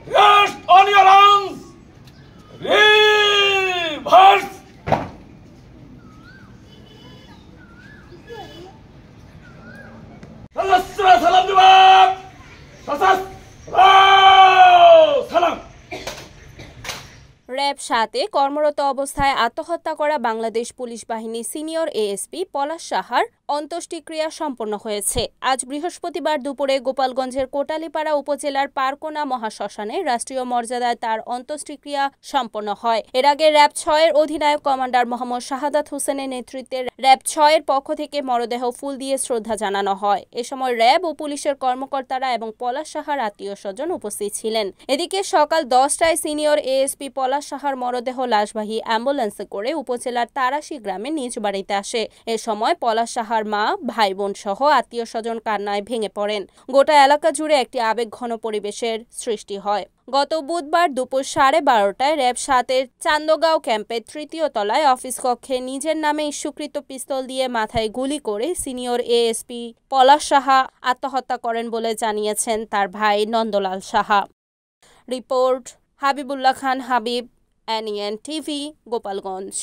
Rest on your arms. Reverse. Salam jawab. Salam. RAB ৭-এ কর্মরত অবস্থায় আত্মহত্যা করা বাংলাদেশ পুলিশ বাহিনী সিনিয়র এএসপি পলাশ সাহার অন্ত্যেষ্টিক্রিয়া সম্পন্ন হয়েছে। আজ বৃহস্পতিবার দুপুরে গোপালগঞ্জের কোটালীপাড়া উপজেলার পারকোনা মহাশ্মশানে রাষ্ট্রীয় মর্যাদায় তার অন্ত্যেষ্টিক্রিয়া সম্পন্ন হয়। এর আগে র‍্যাব ৬-এর অধিনায়ক কমান্ডার মোহাম্মদ শাহাদাত হোসেনের নেতৃত্বে র‍্যাব ৬-এর পক্ষ থেকে মরদেহ ফুল দিয়ে শ্রদ্ধা জানানো হয়। এ সময় র‍্যাব ও পুলিশের কর্মকর্তারা এবং পলাশ সাহার আত্মীয়স্বজন উপস্থিত ছিলেন। এদিকে সকাল ১০টায় সিনিয়র এএসপি পলাশ সাহার মরদেহ লাশবাহী অ্যাম্বুলেন্সে করে উপজেলার তারাশী গ্রামে নিজ বাড়িতে আসে। এ সময় পলাশ সাহার মা, ভাই বোন সহ আত্মীয়স্বজন কান্নায় ভেঙে পড়েন। গোটা এলাকা জুড়ে একটি আবেগঘন পরিবেশের সৃষ্টি হয়। গত বুধবার দুপুর 12:30টায় র‍্যাব ৭-এর চান্দগাঁও ক্যাম্পের ৩য় তলায় অফিস কক্ষে নিজের নামে ইস্যুকৃত পিস্তল দিয়ে মাথায় গুলি করে সিনিয়র এএসপি পলাশ সাহা আত্মহত্যা করেন বলে জানিয়েছেন তার ভাই নন্দলাল সাহা। রিপোর্ট হাবিবুল্লাহ খান হাবিব, NEN টিভি, গোপালগঞ্জ।